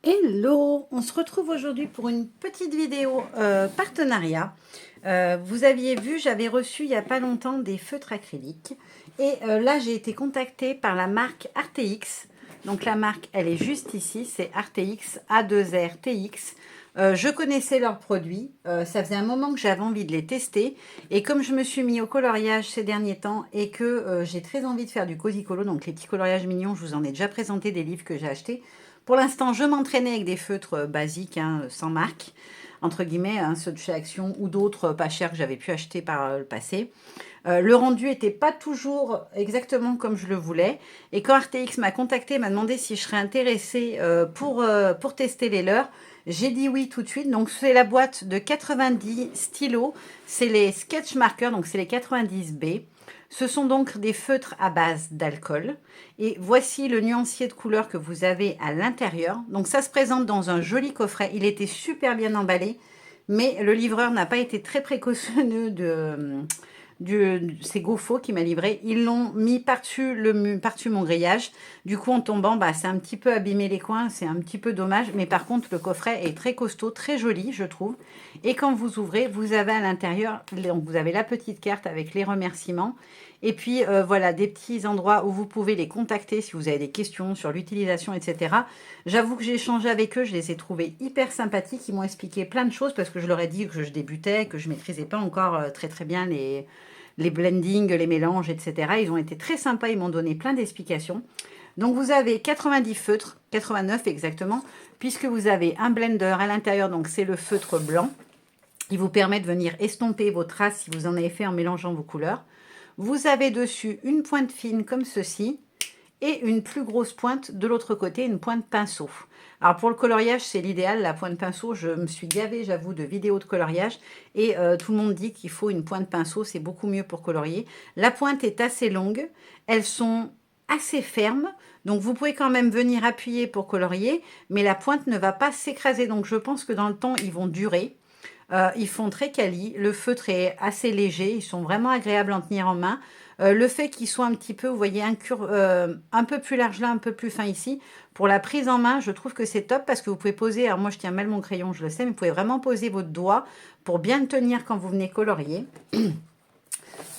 Hello, on se retrouve aujourd'hui pour une petite vidéo partenariat. Vous aviez vu, j'avais reçu il n'y a pas longtemps des feutres acryliques. Et là, j'ai été contactée par la marque RTX. Donc la marque, elle est juste ici, c'est RTX, A2RTX. Je connaissais leurs produits, ça faisait un moment que j'avais envie de les tester. Et comme je me suis mis au coloriage ces derniers temps et que j'ai très envie de faire du cozy colo, donc les petits coloriages mignons, je vous en ai déjà présenté des livres que j'ai achetés. Pour l'instant, je m'entraînais avec des feutres basiques, hein, sans marque, entre guillemets, hein, ceux de chez Action ou d'autres pas chers que j'avais pu acheter par le passé. Le rendu n'était pas toujours exactement comme je le voulais. Et quand RTX m'a contacté, m'a demandé si je serais intéressée pour tester les leurs, j'ai dit oui tout de suite. Donc c'est la boîte de 90 stylos, c'est les sketch markers, donc c'est les 90B. Ce sont donc des feutres à base d'alcool. Et voici le nuancier de couleurs que vous avez à l'intérieur. Donc ça se présente dans un joli coffret. Il était super bien emballé, mais le livreur n'a pas été très précautionneux c'est GoFo qui m'a livré. Ils l'ont mis par-dessus mon grillage. Du coup, en tombant, bah, c'est un petit peu abîmé les coins. C'est un petit peu dommage. Mais par contre, le coffret est très costaud, très joli, je trouve. Et quand vous ouvrez, vous avez à l'intérieur, donc vous avez la petite carte avec les remerciements. Et puis, voilà, des petits endroits où vous pouvez les contacter si vous avez des questions sur l'utilisation, etc. J'avoue que j'ai échangé avec eux. Je les ai trouvés hyper sympathiques. Ils m'ont expliqué plein de choses parce que je leur ai dit que je débutais, que je ne maîtrisais pas encore très très bien les blendings, les mélanges, etc. Ils ont été très sympas, ils m'ont donné plein d'explications. Donc vous avez 90 feutres, 89 exactement, puisque vous avez un blender à l'intérieur, donc c'est le feutre blanc. Il vous permet de venir estomper vos traces si vous en avez fait en mélangeant vos couleurs. Vous avez dessus une pointe fine comme ceci, et une plus grosse pointe de l'autre côté, une pointe pinceau. Alors pour le coloriage, c'est l'idéal, la pointe pinceau. Je me suis gavée, j'avoue, de vidéos de coloriage et tout le monde dit qu'il faut une pointe pinceau, c'est beaucoup mieux pour colorier. La pointe est assez longue, elles sont assez fermes, donc vous pouvez quand même venir appuyer pour colorier, mais la pointe ne va pas s'écraser, donc je pense que dans le temps, ils vont durer. Ils font très quali, le feutre est assez léger, ils sont vraiment agréables à en tenir en main. Le fait qu'ils soient un petit peu, vous voyez, un peu plus large là, un peu plus fin ici, pour la prise en main, je trouve que c'est top parce que vous pouvez poser, alors moi je tiens mal mon crayon, je le sais, mais vous pouvez vraiment poser votre doigt pour bien le tenir quand vous venez colorier. Je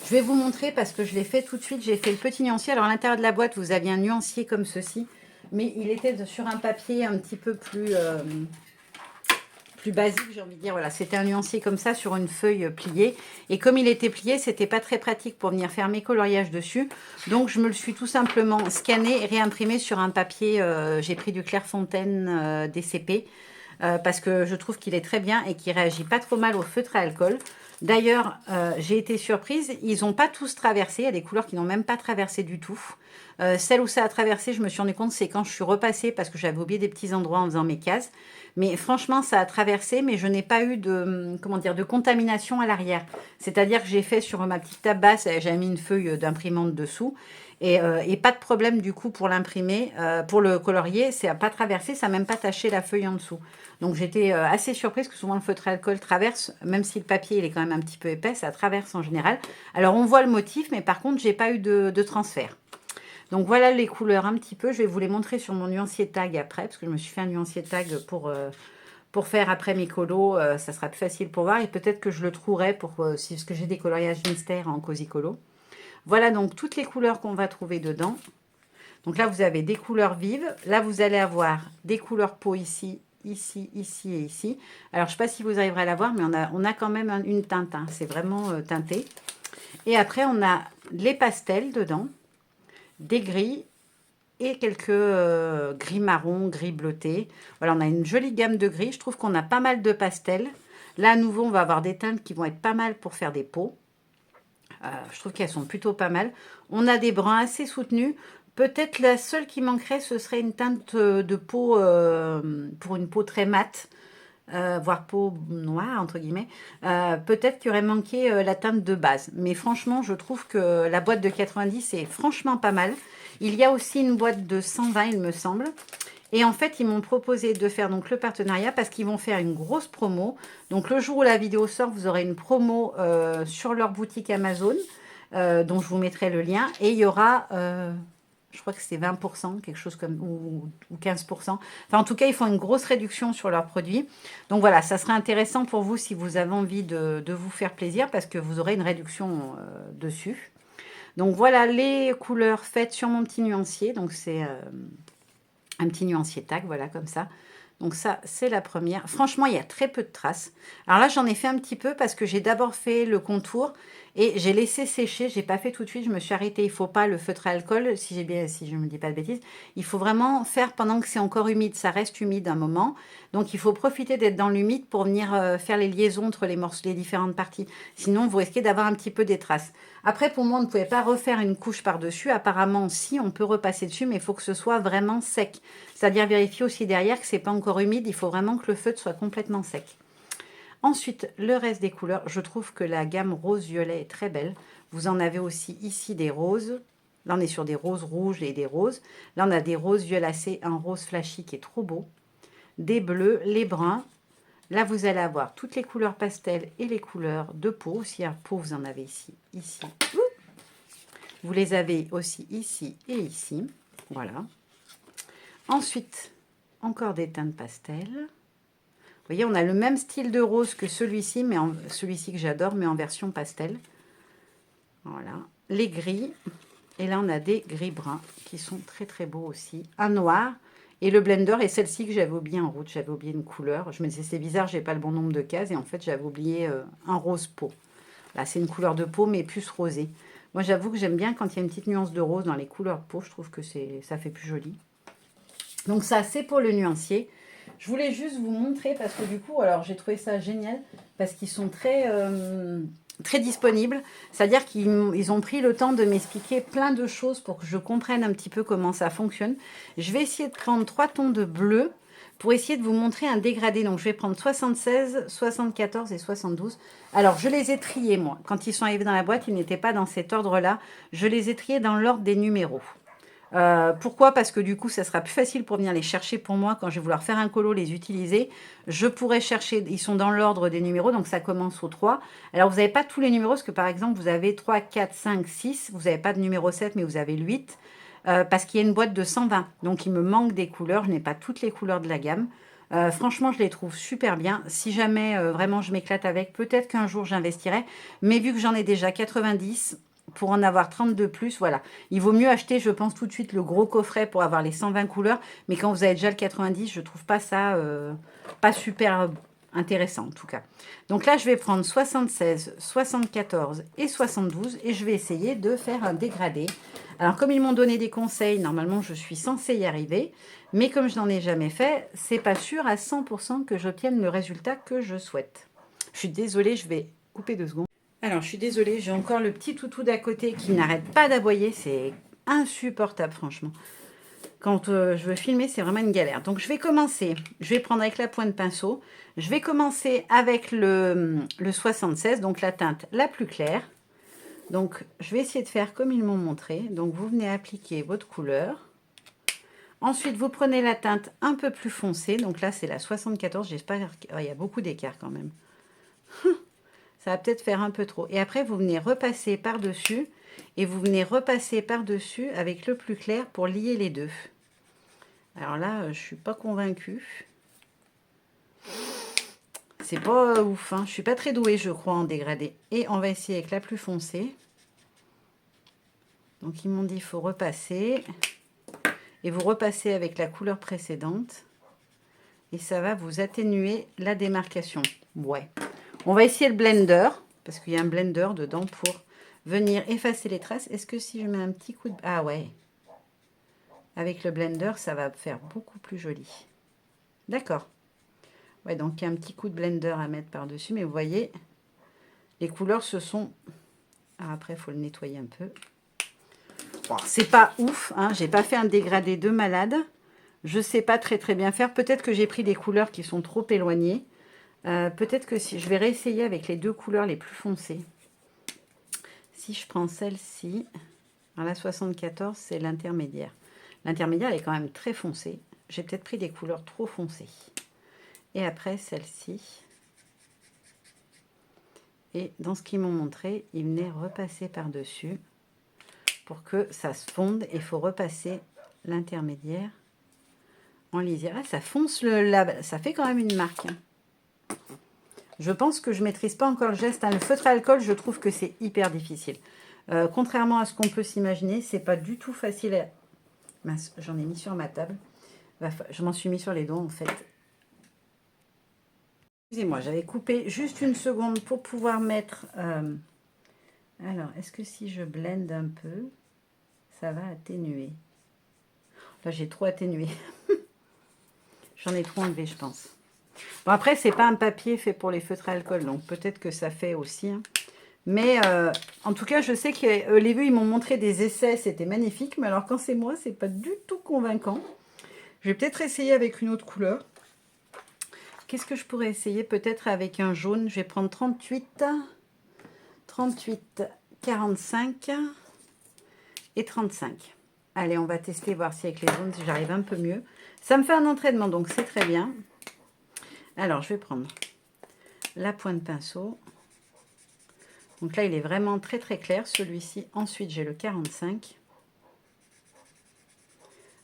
vais vous montrer parce que je l'ai fait tout de suite, j'ai fait le petit nuancier. Alors à l'intérieur de la boîte, vous aviez un nuancier comme ceci, mais il était sur un papier un petit peu plus basique, j'ai envie de dire. Voilà, c'était un nuancier comme ça sur une feuille pliée. Et comme il était plié, c'était pas très pratique pour venir faire mes coloriages dessus. Donc, je me le suis tout simplement scanné et réimprimé sur un papier. J'ai pris du Clairefontaine DCP parce que je trouve qu'il est très bien et qu'il réagit pas trop mal au feutre à alcool. D'ailleurs, j'ai été surprise, ils n'ont pas tous traversé, il y a des couleurs qui n'ont même pas traversé du tout. Celle où ça a traversé, je me suis rendu compte, c'est quand je suis repassée parce que j'avais oublié des petits endroits en faisant mes cases. Mais franchement, ça a traversé, mais je n'ai pas eu de, comment dire, de contamination à l'arrière. C'est-à-dire que j'ai fait sur ma petite table basse, j'ai mis une feuille d'imprimante dessous. Et pas de problème du coup pour l'imprimer, pour le colorier, ça n'a pas traversé, ça n'a même pas taché la feuille en dessous. Donc j'étais assez surprise que souvent le feutre à alcool traverse, même si le papier il est quand même un petit peu épais, ça traverse en général. Alors on voit le motif, mais par contre j'ai pas eu de transfert. Donc voilà les couleurs un petit peu, je vais vous les montrer sur mon nuancier tag après, parce que je me suis fait un nuancier tag pour faire après mes colos, ça sera plus facile pour voir, et peut-être que je le trouverai parce que j'ai des coloriages mystères en cozy colo. Voilà donc toutes les couleurs qu'on va trouver dedans. Donc là, vous avez des couleurs vives. Là, vous allez avoir des couleurs peau ici, ici, ici et ici. Alors, je ne sais pas si vous arriverez à la voir, mais on a quand même une teinte. Hein. C'est vraiment teinté. Et après, on a les pastels dedans, des gris et quelques gris marron, gris bleuté. Voilà, on a une jolie gamme de gris. Je trouve qu'on a pas mal de pastels. Là, à nouveau, on va avoir des teintes qui vont être pas mal pour faire des peaux. Je trouve qu'elles sont plutôt pas mal. On a des bruns assez soutenus. Peut-être la seule qui manquerait, ce serait une teinte de peau pour une peau très mate, voire peau noire, entre guillemets. Peut-être qu'il aurait manqué la teinte de base. Mais franchement, je trouve que la boîte de 90 est franchement pas mal. Il y a aussi une boîte de 120, il me semble. Et en fait, ils m'ont proposé de faire donc le partenariat parce qu'ils vont faire une grosse promo. Donc le jour où la vidéo sort, vous aurez une promo sur leur boutique Amazon, dont je vous mettrai le lien. Et il y aura Je crois que c'est 20%, quelque chose comme, ou 15%. Enfin, en tout cas, ils font une grosse réduction sur leurs produits. Donc voilà, ça serait intéressant pour vous si vous avez envie de vous faire plaisir parce que vous aurez une réduction dessus. Donc voilà les couleurs faites sur mon petit nuancier. Donc c'est un petit nuancier tag, voilà, comme ça. Donc ça, c'est la première. Franchement, il y a très peu de traces. Alors là, j'en ai fait un petit peu parce que j'ai d'abord fait le contour et j'ai laissé sécher. J'ai pas fait tout de suite, je me suis arrêtée. Il faut pas le feutre à alcool, si je me dis pas de bêtises. Il faut vraiment faire pendant que c'est encore humide. Ça reste humide un moment. Donc il faut profiter d'être dans l'humide pour venir faire les liaisons entre les morceaux, les différentes parties. Sinon, vous risquez d'avoir un petit peu des traces. Après, pour moi, on ne pouvait pas refaire une couche par-dessus. Apparemment, si, on peut repasser dessus, mais il faut que ce soit vraiment sec. C'est-à-dire vérifier aussi derrière que ce n'est pas encore humide. Il faut vraiment que le feutre soit complètement sec. Ensuite, le reste des couleurs, je trouve que la gamme rose-violet est très belle. Vous en avez aussi ici des roses. Là, on est sur des roses rouges et des roses. Là, on a des roses violacées, un rose flashy qui est trop beau. Des bleus, les bruns. Là, vous allez avoir toutes les couleurs pastel et les couleurs de peau. Si à peau, vous en avez ici, ici. Vous les avez aussi ici et ici. Voilà. Ensuite, encore des teintes pastel. Vous voyez, on a le même style de rose que celui-ci, mais celui-ci que j'adore, mais en version pastel. Voilà. Les gris. Et là, on a des gris bruns qui sont très très beaux aussi. Un noir. Et le blender est celle-ci que j'avais oublié en route. J'avais oublié une couleur. Je me disais, c'est bizarre, j'ai pas le bon nombre de cases. Et en fait, j'avais oublié un rose peau. Là, c'est une couleur de peau, mais plus rosée. Moi, j'avoue que j'aime bien quand il y a une petite nuance de rose dans les couleurs de peau. Je trouve que ça fait plus joli. Donc ça, c'est pour le nuancier. Je voulais juste vous montrer parce que du coup, alors j'ai trouvé ça génial parce qu'ils sont très disponibles. C'est-à-dire qu'ils ont pris le temps de m'expliquer plein de choses pour que je comprenne un petit peu comment ça fonctionne. Je vais essayer de prendre 3 tons de bleu pour essayer de vous montrer un dégradé. Donc je vais prendre 76, 74 et 72. Alors je les ai triés moi. Quand ils sont arrivés dans la boîte, ils n'étaient pas dans cet ordre-là. Je les ai triés dans l'ordre des numéros. Pourquoi? Parce que du coup, ça sera plus facile pour venir les chercher pour moi quand je vais vouloir faire un colo, les utiliser. Je pourrais chercher, ils sont dans l'ordre des numéros, donc ça commence au 3. Alors, vous n'avez pas tous les numéros, parce que par exemple, vous avez 3, 4, 5, 6. Vous n'avez pas de numéro 7, mais vous avez le 8. Parce qu'il y a une boîte de 120. Donc, il me manque des couleurs. Je n'ai pas toutes les couleurs de la gamme. Franchement, je les trouve super bien. Si jamais vraiment je m'éclate avec, peut-être qu'un jour j'investirai. Mais vu que j'en ai déjà 90, pour en avoir 30 de plus, voilà. Il vaut mieux acheter, je pense, tout de suite le gros coffret pour avoir les 120 couleurs. Mais quand vous avez déjà le 90, je trouve pas ça pas super intéressant, en tout cas. Donc là, je vais prendre 76, 74 et 72 et je vais essayer de faire un dégradé. Alors, comme ils m'ont donné des conseils, normalement, je suis censée y arriver. Mais comme je n'en ai jamais fait, c'est pas sûr à 100% que j'obtienne le résultat que je souhaite. Je suis désolée, je vais couper 2 secondes. Alors, je suis désolée, j'ai encore le petit toutou d'à côté qui n'arrête pas d'aboyer. C'est insupportable, franchement. Quand je veux filmer, c'est vraiment une galère. Donc, je vais commencer. Je vais prendre avec la pointe de pinceau. Je vais commencer avec le 76, donc la teinte la plus claire. Donc, je vais essayer de faire comme ils m'ont montré. Donc, vous venez appliquer votre couleur. Ensuite, vous prenez la teinte un peu plus foncée. Donc là, c'est la 74. J'espère qu'il y a beaucoup d'écart quand même. Ça va peut-être faire un peu trop. Et après, vous venez repasser par-dessus. Et vous venez repasser par-dessus avec le plus clair pour lier les deux. Alors là, je ne suis pas convaincue. C'est pas ouf. Hein. Je ne suis pas très douée, je crois, en dégradé. Et on va essayer avec la plus foncée. Donc, ils m'ont dit qu'il faut repasser. Et vous repassez avec la couleur précédente. Et ça va vous atténuer la démarcation. Ouais. On va essayer le blender, parce qu'il y a un blender dedans pour venir effacer les traces. Est-ce que si je mets un petit coup de... Ah ouais. Avec le blender, ça va faire beaucoup plus joli. D'accord. Ouais, donc il y a un petit coup de blender à mettre par-dessus. Mais vous voyez, les couleurs se sont... Ah, après, il faut le nettoyer un peu. Bon, c'est pas ouf, hein. J'ai pas fait un dégradé de malade. Je sais pas très bien faire. Peut-être que j'ai pris des couleurs qui sont trop éloignées. Peut-être que si je vais réessayer avec les 2 couleurs les plus foncées. Si je prends celle-ci, la 74, c'est l'intermédiaire. L'intermédiaire, elle est quand même très foncée. J'ai peut-être pris des couleurs trop foncées. Et après, celle-ci. Et dans ce qu'ils m'ont montré, ils venaient repasser par-dessus pour que ça se fonde. Il faut repasser l'intermédiaire en lisière. Ah, ça fonce ça fait quand même une marque. Je pense que je ne maîtrise pas encore le geste. Le feutre à alcool, je trouve que c'est hyper difficile. Contrairement à ce qu'on peut s'imaginer, c'est pas du tout facile. Mince, j'en ai mis sur ma table. Je m'en suis mis sur les doigts en fait. Excusez-moi, j'avais coupé juste une seconde pour pouvoir mettre... Alors, est-ce que si je blende un peu, ça va atténuer? Là, j'ai trop atténué. J'en ai trop enlevé, je pense. Bon, après, c'est pas un papier fait pour les feutres à alcool, donc peut-être que ça fait aussi. Hein. Mais en tout cas, je sais que les vieux, ils m'ont montré des essais, c'était magnifique. Mais alors, quand c'est moi, c'est pas du tout convaincant. Je vais peut-être essayer avec une autre couleur. Qu'est-ce que je pourrais essayer? Peut-être avec un jaune. Je vais prendre 38, 45 et 35. Allez, on va tester, voir si avec les jaunes, si j'arrive un peu mieux. Ça me fait un entraînement, donc c'est très bien. Alors, je vais prendre la pointe pinceau. Donc là, il est vraiment très très clair, celui-ci. Ensuite, j'ai le 45.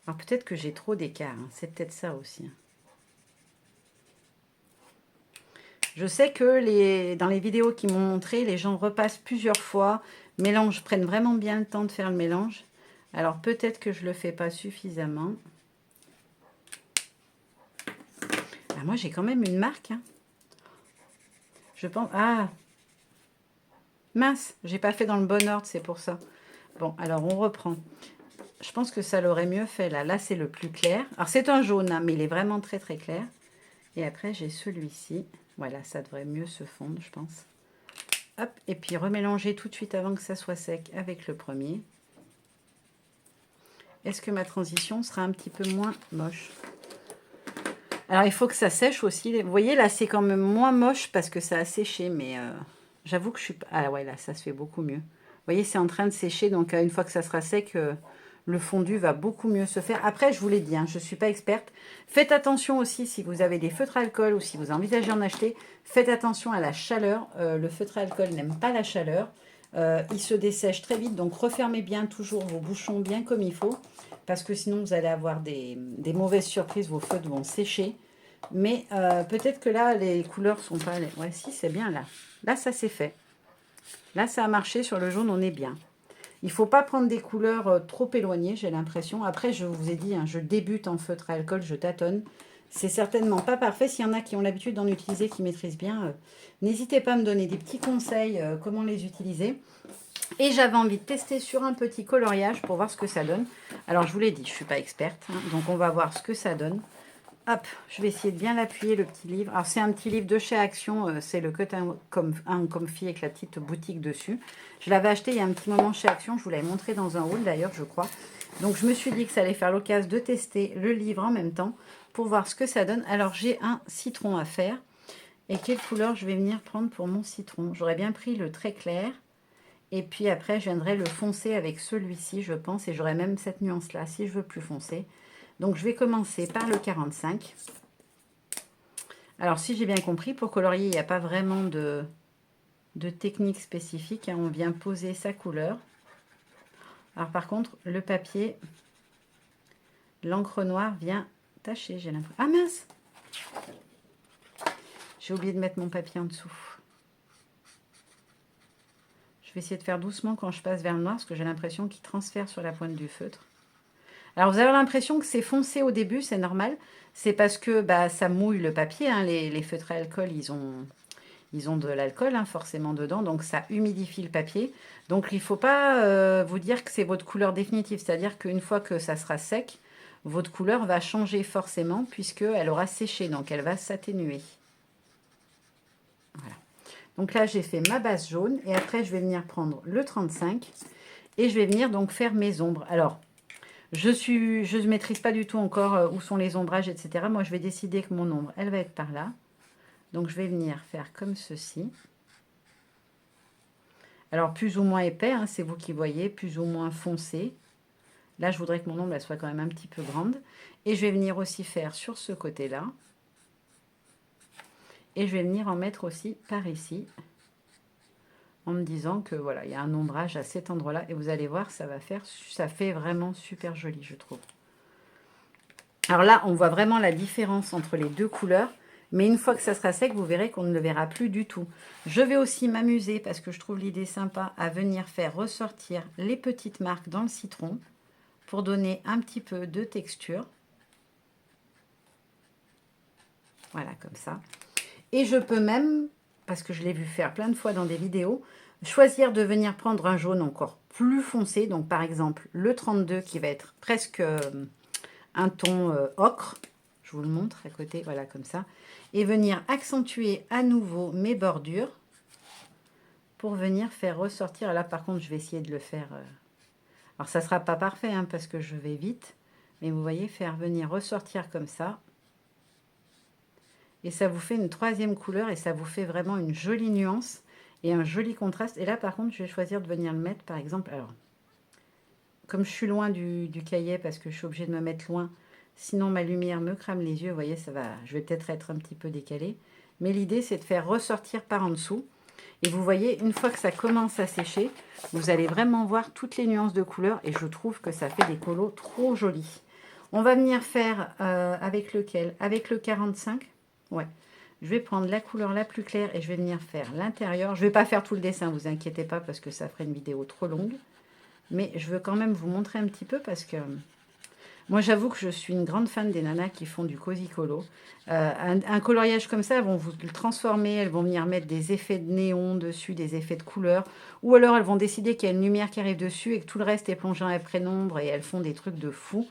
Alors, peut-être que j'ai trop d'écart. Hein. C'est peut-être ça aussi. Je sais que dans les vidéos qui m'ont montré, les gens repassent plusieurs fois, prennent vraiment bien le temps de faire le mélange. Alors, peut-être que je ne le fais pas suffisamment. Ah, moi, j'ai quand même une marque. Hein. Je pense... Ah, mince, j'ai pas fait dans le bon ordre, c'est pour ça. Bon, alors on reprend. Je pense que ça l'aurait mieux fait là. Là, c'est le plus clair. Alors, c'est un jaune, hein, mais il est vraiment très, très clair. Et après, j'ai celui-ci. Voilà, ça devrait mieux se fondre, je pense. Hop, et puis remélanger tout de suite avant que ça soit sec avec le premier. Est-ce que ma transition sera un petit peu moins moche? Alors, il faut que ça sèche aussi. Vous voyez, là, c'est quand même moins moche parce que ça a séché, mais j'avoue que je suis pas... Ah ouais, là, ça se fait beaucoup mieux. Vous voyez, c'est en train de sécher, donc une fois que ça sera sec, le fondu va beaucoup mieux se faire. Après, je vous l'ai dit, hein, je ne suis pas experte. Faites attention aussi, si vous avez des feutres à alcool ou si vous envisagez en acheter, faites attention à la chaleur. Le feutre à alcool n'aime pas la chaleur. Il se dessèche très vite, donc refermez bien toujours vos bouchons bien comme il faut, parce que sinon vous allez avoir des mauvaises surprises, vos feutres vont sécher. Mais peut-être que là, les couleurs sont pas... Ouais, si, c'est bien là. Là, ça s'est fait. Là, ça a marché. Sur le jaune, on est bien. Il ne faut pas prendre des couleurs trop éloignées, j'ai l'impression. Après, je vous ai dit, hein, je débute en feutre à alcool, je tâtonne. C'est certainement pas parfait. S'il y en a qui ont l'habitude d'en utiliser, qui maîtrisent bien, n'hésitez pas à me donner des petits conseils, comment les utiliser. Et j'avais envie de tester sur un petit coloriage pour voir ce que ça donne. Alors, je vous l'ai dit, je ne suis pas experte, hein, donc on va voir ce que ça donne. Hop, je vais essayer de bien l'appuyer, le petit livre. Alors, c'est un petit livre de chez Action. C'est le Cut and Comfy avec la petite boutique dessus. Je l'avais acheté il y a un petit moment chez Action. Je vous l'avais montré dans un haul d'ailleurs, je crois. Donc, je me suis dit que ça allait faire l'occasion de tester le livre en même temps pour voir ce que ça donne. Alors, j'ai un citron à faire. Et quelle couleur je vais venir prendre pour mon citron? J'aurais bien pris le très clair. Et puis après, je viendrai le foncer avec celui-ci, je pense. Et j'aurai même cette nuance-là, si je veux plus foncer. Donc, je vais commencer par le 45. Alors, si j'ai bien compris, pour colorier, il n'y a pas vraiment de technique spécifique. Hein. On vient poser sa couleur. Alors, par contre, le papier, l'encre noire vient tacher, j'ai l'impression. Ah mince! J'ai oublié de mettre mon papier en dessous. Je vais essayer de faire doucement quand je passe vers le noir, parce que j'ai l'impression qu'il transfère sur la pointe du feutre. Alors, vous avez l'impression que c'est foncé au début, c'est normal. C'est parce que ça mouille le papier. Hein. Les feutres à alcool, ils ont de l'alcool forcément dedans. Donc, ça humidifie le papier. Donc, il ne faut pas vous dire que c'est votre couleur définitive. C'est-à-dire qu'une fois que ça sera sec, votre couleur va changer forcément puisqu'elle aura séché. Donc, elle va s'atténuer. Voilà. Donc là, j'ai fait ma base jaune. Et après, je vais venir prendre le 35. Et je vais venir donc faire mes ombres. Alors... Je ne maîtrise pas du tout encore où sont les ombrages, etc. Moi, je vais décider que mon ombre, elle va être par là. Donc, je vais venir faire comme ceci. Alors, plus ou moins épais, hein, c'est vous qui voyez, plus ou moins foncé. Là, je voudrais que mon ombre, elle soit quand même un petit peu grande. Et je vais venir aussi faire sur ce côté-là. Et je vais venir en mettre aussi par ici. en me disant que voilà, il y a un ombrage à cet endroit-là. Et vous allez voir, ça fait vraiment super joli, je trouve. Alors là, on voit vraiment la différence entre les deux couleurs. Mais une fois que ça sera sec, vous verrez qu'on ne le verra plus du tout. Je vais aussi m'amuser, parce que je trouve l'idée sympa, à venir faire ressortir les petites marques dans le citron pour donner un petit peu de texture. Voilà, comme ça. Et je peux même, parce que je l'ai vu faire plein de fois dans des vidéos, choisir de venir prendre un jaune encore plus foncé. Donc par exemple, le 32 qui va être presque un ton ocre. Je vous le montre à côté, voilà, comme ça. Et venir accentuer à nouveau mes bordures pour venir faire ressortir. Là, par contre, je vais essayer de le faire. Alors, ça ne sera pas parfait, hein, parce que je vais vite. Mais vous voyez, faire venir ressortir comme ça. Et ça vous fait une troisième couleur et ça vous fait vraiment une jolie nuance et un joli contraste. Et là, par contre, je vais choisir de venir le mettre, par exemple. Alors, comme je suis loin du cahier parce que je suis obligée de me mettre loin, sinon ma lumière me crame les yeux, vous voyez, ça va, je vais peut-être être un petit peu décalée. Mais l'idée, c'est de faire ressortir par en dessous. Et vous voyez, une fois que ça commence à sécher, vous allez vraiment voir toutes les nuances de couleurs. Et je trouve que ça fait des colos trop jolis. On va venir faire avec lequel? Avec le 45. Ouais. Je vais prendre la couleur la plus claire et je vais venir faire l'intérieur. Je ne vais pas faire tout le dessin, vous inquiétez pas, parce que ça ferait une vidéo trop longue. Mais je veux quand même vous montrer un petit peu parce que moi, j'avoue que je suis une grande fan des nanas qui font du cosy colo. Un coloriage comme ça, elles vont vous le transformer, elles vont venir mettre des effets de néon dessus, des effets de couleur. Ou alors, elles vont décider qu'il y a une lumière qui arrive dessus et que tout le reste est plongé en pénombre et elles font des trucs de fou.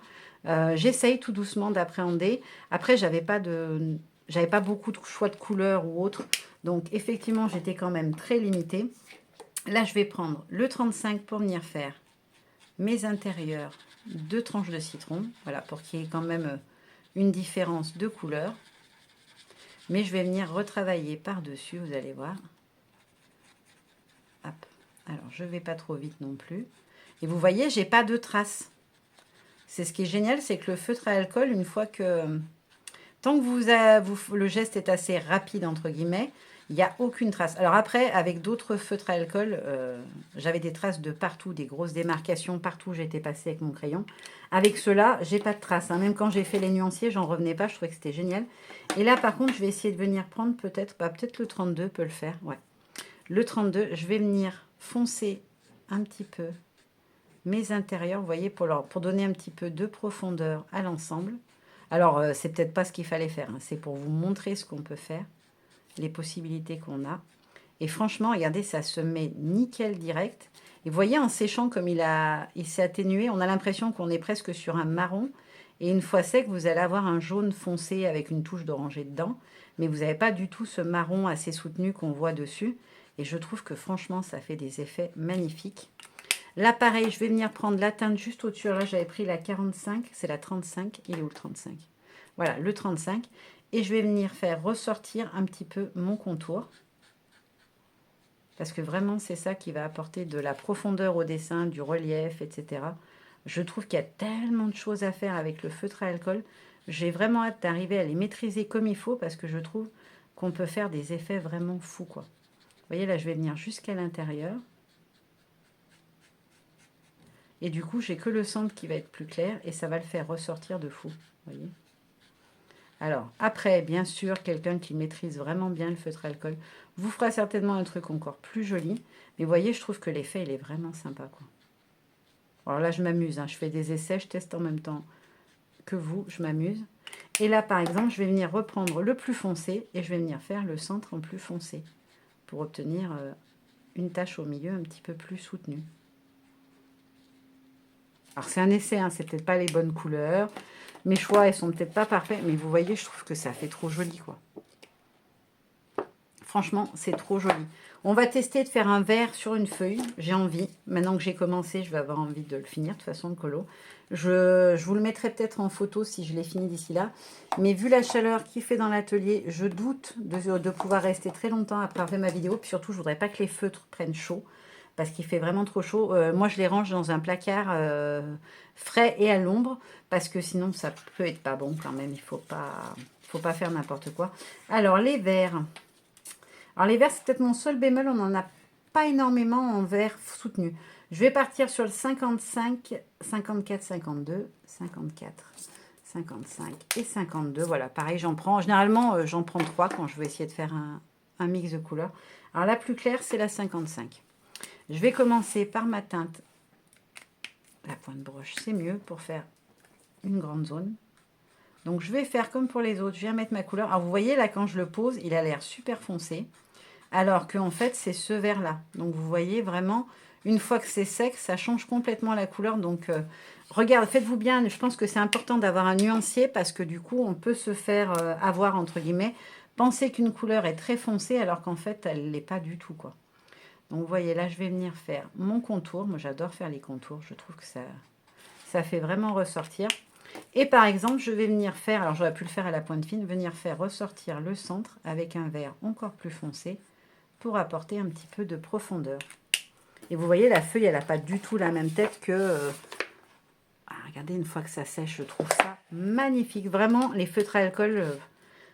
J'essaye tout doucement d'appréhender. Après, j'avais pas beaucoup de choix de couleurs ou autre. Donc, effectivement, j'étais quand même très limitée. Là, je vais prendre le 35 pour venir faire mes intérieurs, 2 tranches de citron, voilà, pour qu'il y ait quand même une différence de couleur. Mais je vais venir retravailler par-dessus, vous allez voir. Hop. Alors, je ne vais pas trop vite non plus. Et vous voyez, j'ai pas de traces. C'est ce qui est génial, c'est que le feutre à alcool, une fois que... Tant que le geste est assez rapide, entre guillemets, il n'y a aucune trace. Alors après, avec d'autres feutres à alcool, j'avais des traces de partout, des grosses démarcations partout où j'étais passée avec mon crayon. Avec ceux-là, j'ai pas de traces. Hein. Même quand j'ai fait les nuanciers, j'en revenais pas. Je trouvais que c'était génial. Et là, par contre, je vais essayer de venir prendre peut-être le 32 peut le faire. Ouais. Le 32, je vais venir foncer un petit peu mes intérieurs, vous voyez, pour donner un petit peu de profondeur à l'ensemble. Alors, c'est peut-être pas ce qu'il fallait faire. Hein. C'est pour vous montrer ce qu'on peut faire, les possibilités qu'on a. Et franchement, regardez, ça se met nickel direct. Et vous voyez, en séchant, comme il s'est atténué, on a l'impression qu'on est presque sur un marron. Et une fois sec, vous allez avoir un jaune foncé avec une touche d'orangé dedans. Mais vous n'avez pas du tout ce marron assez soutenu qu'on voit dessus. Et je trouve que franchement, ça fait des effets magnifiques. Là, pareil, je vais venir prendre la teinte juste au-dessus. Là, j'avais pris la 45, c'est la 35. Il est où le 35? Voilà, le 35. Et je vais venir faire ressortir un petit peu mon contour. Parce que vraiment, c'est ça qui va apporter de la profondeur au dessin, du relief, etc. Je trouve qu'il y a tellement de choses à faire avec le feutre à alcool. J'ai vraiment hâte d'arriver à les maîtriser comme il faut parce que je trouve qu'on peut faire des effets vraiment fous, quoi. Vous voyez, là, je vais venir jusqu'à l'intérieur. Et du coup, j'ai que le centre qui va être plus clair et ça va le faire ressortir de fou. Voyez. Alors, après, bien sûr, quelqu'un qui maîtrise vraiment bien le feutre alcool vous fera certainement un truc encore plus joli. Mais vous voyez, je trouve que l'effet, il est vraiment sympa, quoi. Alors là, je m'amuse. Hein. Je fais des essais, je teste en même temps que vous. Je m'amuse. Et là, par exemple, je vais venir reprendre le plus foncé et je vais venir faire le centre en plus foncé pour obtenir une tache au milieu un petit peu plus soutenue. Alors, c'est un essai, hein, c'est peut-être pas les bonnes couleurs. Mes choix, elles sont peut-être pas parfaits, mais vous voyez, je trouve que ça fait trop joli, quoi. Franchement, c'est trop joli. On va tester de faire un vert sur une feuille. J'ai envie. Maintenant que j'ai commencé, je vais avoir envie de le finir, de toute façon, le colo. Je vous le mettrai peut-être en photo si je l'ai fini d'ici là. Mais vu la chaleur qu'il fait dans l'atelier, je doute de pouvoir rester très longtemps après avoir fait ma vidéo. Puis surtout, je voudrais pas que les feutres prennent chaud. Parce qu'il fait vraiment trop chaud. Moi, je les range dans un placard frais et à l'ombre, parce que sinon, ça peut être pas bon quand même. Il faut pas faire n'importe quoi. Alors, les verts. Alors, les verts, c'est peut-être mon seul bémol. On n'en a pas énormément en vert soutenu. Je vais partir sur le 55, 54, 52, 54, 55 et 52. Voilà, pareil, j'en prends. Généralement, j'en prends 3 quand je veux essayer de faire un mix de couleurs. Alors, la plus claire, c'est la 55. Je vais commencer par ma teinte. La pointe broche, c'est mieux pour faire une grande zone. Donc, je vais faire comme pour les autres. Je viens mettre ma couleur. Alors, vous voyez, là, quand je le pose, il a l'air super foncé. Alors qu'en fait, c'est ce vert-là. Donc, vous voyez vraiment, une fois que c'est sec, ça change complètement la couleur. Donc, regarde, faites-vous bien. Je pense que c'est important d'avoir un nuancier parce que du coup, on peut se faire avoir, entre guillemets, penser qu'une couleur est très foncée alors qu'en fait, elle ne l'est pas du tout, quoi. Donc, vous voyez, là, je vais venir faire mon contour. Moi, j'adore faire les contours. Je trouve que ça fait vraiment ressortir. Et par exemple, je vais venir faire, alors j'aurais pu le faire à la pointe fine, venir faire ressortir le centre avec un vert encore plus foncé pour apporter un petit peu de profondeur. Et vous voyez, la feuille, elle n'a pas du tout la même tête que... regardez, une fois que ça sèche, je trouve ça magnifique. Vraiment, les feutres à alcool,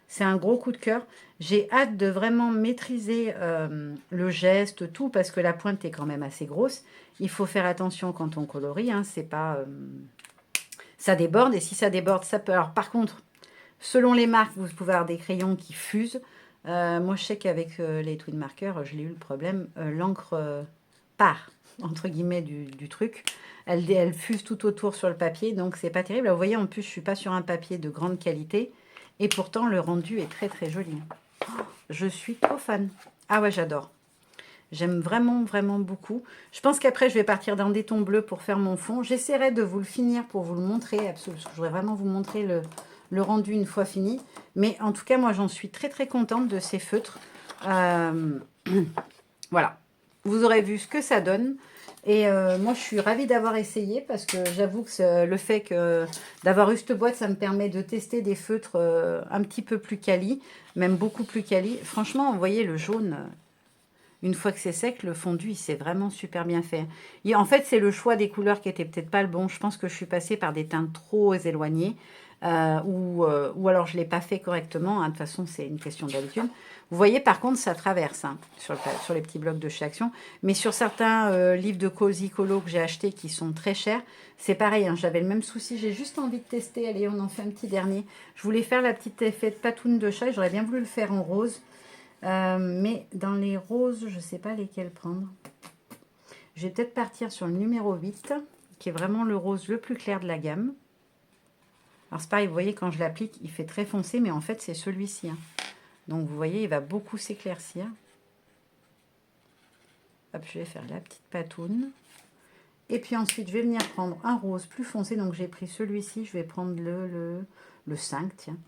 c'est un gros coup de cœur. J'ai hâte de vraiment maîtriser le geste, tout, parce que la pointe est quand même assez grosse. Il faut faire attention quand on colorie, hein, c'est pas... ça déborde, et si ça déborde, ça peut... Alors, par contre, selon les marques, vous pouvez avoir des crayons qui fusent. Moi, je sais qu'avec les Twin Markers, je l'ai eu le problème. L'encre part, entre guillemets, du truc. Elle fuse tout autour sur le papier, donc c'est pas terrible. Là, vous voyez, en plus, je suis pas sur un papier de grande qualité. Et pourtant, le rendu est très, très joli. Je suis trop fan. Ah ouais, j'adore. J'aime vraiment, vraiment beaucoup. Je pense qu'après, je vais partir dans des tons bleus pour faire mon fond. J'essaierai de vous le finir pour vous le montrer, absolument, parce que je voudrais vraiment vous montrer le rendu une fois fini. Mais en tout cas, moi, j'en suis très, très contente de ces feutres. Voilà. Vous aurez vu ce que ça donne. Et moi, je suis ravie d'avoir essayé parce que j'avoue que le fait d'avoir eu cette boîte, ça me permet de tester des feutres un petit peu plus quali, même beaucoup plus quali. Franchement, vous voyez, le jaune... Une fois que c'est sec, le fondu, il s'est vraiment super bien fait. Et en fait, c'est le choix des couleurs qui était peut-être pas le bon. Je pense que je suis passée par des teintes trop éloignées ou alors je ne l'ai pas fait correctement. Hein. De toute façon, c'est une question d'habitude. Vous voyez, par contre, ça traverse hein, sur les petits blocs de chez Action. Mais sur certains livres de Cozy Colo que j'ai achetés qui sont très chers, c'est pareil. Hein, j'avais le même souci. J'ai juste envie de tester. Allez, on en fait un petit dernier. Je voulais faire la petite effet de patoune de chat. J'aurais bien voulu le faire en rose. Mais dans les roses, je ne sais pas lesquels prendre. Je vais peut-être partir sur le numéro 8, qui est vraiment le rose le plus clair de la gamme. Alors c'est pareil, vous voyez, quand je l'applique, il fait très foncé, mais en fait, c'est celui-ci. Hein. Donc vous voyez, il va beaucoup s'éclaircir. Hop, je vais faire la petite patoune. Et puis ensuite, je vais venir prendre un rose plus foncé. Donc j'ai pris celui-ci, je vais prendre le 5, tiens.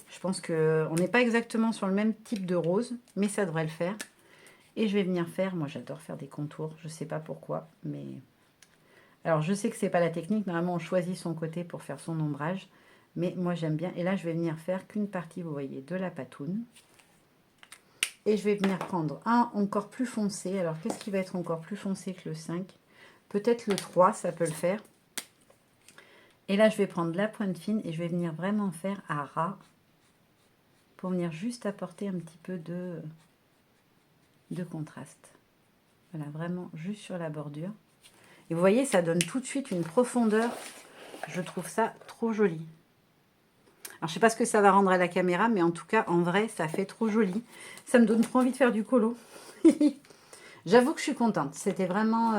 Je pense qu'on n'est pas exactement sur le même type de rose, mais ça devrait le faire. Et je vais venir faire, moi j'adore faire des contours, je ne sais pas pourquoi, mais... Alors je sais que ce n'est pas la technique, normalement on choisit son côté pour faire son ombrage, mais moi j'aime bien. Et là je vais venir faire qu'une partie, vous voyez, de la patoune. Et je vais venir prendre un encore plus foncé. Alors qu'est-ce qui va être encore plus foncé que le 5? Peut-être le 3, ça peut le faire. Et là je vais prendre la pointe fine et je vais venir vraiment faire à ras. Pour venir juste apporter un petit peu de contraste. Voilà, vraiment juste sur la bordure. Et vous voyez, ça donne tout de suite une profondeur. Je trouve ça trop joli. Alors, je ne sais pas ce que ça va rendre à la caméra, mais en tout cas, en vrai, ça fait trop joli. Ça me donne trop envie de faire du colo. J'avoue que je suis contente. C'était vraiment...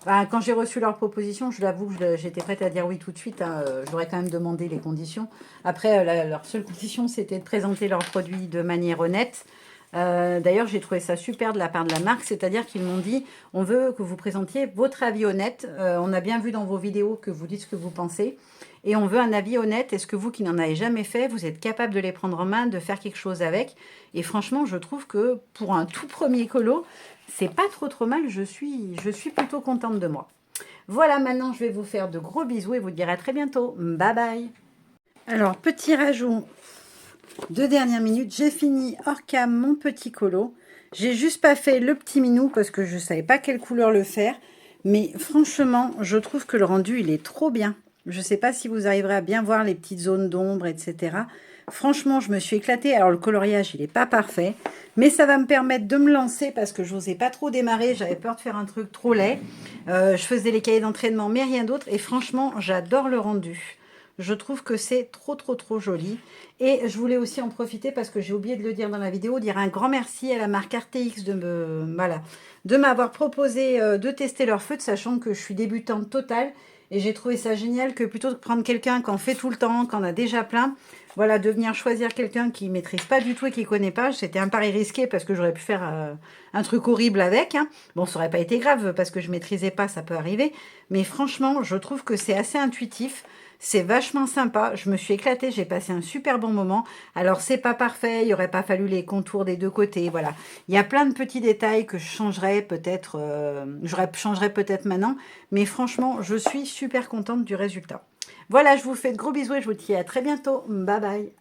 quand j'ai reçu leur proposition, je l'avoue que j'étais prête à dire oui tout de suite. Hein. J'aurais quand même demandé les conditions. Après, leur seule condition, c'était de présenter leurs produits de manière honnête. D'ailleurs, j'ai trouvé ça super de la part de la marque. C'est-à-dire qu'ils m'ont dit, on veut que vous présentiez votre avis honnête. On a bien vu dans vos vidéos que vous dites ce que vous pensez. Et on veut un avis honnête. Est-ce que vous qui n'en avez jamais fait, vous êtes capable de les prendre en main, de faire quelque chose avec? Et franchement, je trouve que pour un tout premier colo... c'est pas trop mal, je suis plutôt contente de moi. Voilà, maintenant je vais vous faire de gros bisous et vous dire à très bientôt. Bye bye. Alors, petit rajout de dernière minute, j'ai fini hors cam mon petit colo. J'ai juste pas fait le petit minou parce que je savais pas quelle couleur le faire. Mais franchement, je trouve que le rendu, il est trop bien. Je sais pas si vous arriverez à bien voir les petites zones d'ombre, etc. Franchement, je me suis éclatée. Alors, le coloriage, il n'est pas parfait. Mais ça va me permettre de me lancer parce que je n'osais pas trop démarrer. J'avais peur de faire un truc trop laid. Je faisais les cahiers d'entraînement, mais rien d'autre. Et franchement, j'adore le rendu. Je trouve que c'est trop joli. Et je voulais aussi en profiter parce que j'ai oublié de le dire dans la vidéo, dire un grand merci à la marque RTX de m'avoir proposé de tester leur feutre, sachant que je suis débutante totale. Et j'ai trouvé ça génial que plutôt que de prendre quelqu'un qu'on fait tout le temps, qu'on a déjà plein, voilà, de venir choisir quelqu'un qui ne maîtrise pas du tout et qui ne connaît pas. C'était un pari risqué parce que j'aurais pu faire un truc horrible avec. Hein. Bon, ça n'aurait pas été grave parce que je ne maîtrisais pas, ça peut arriver. Mais franchement, je trouve que c'est assez intuitif. C'est vachement sympa. Je me suis éclatée, j'ai passé un super bon moment. Alors, c'est pas parfait, il n'aurait pas fallu les contours des deux côtés. Voilà. Il y a plein de petits détails que je changerais peut-être, changerais peut-être maintenant. Mais franchement, je suis super contente du résultat. Voilà, je vous fais de gros bisous et je vous dis à très bientôt. Bye bye.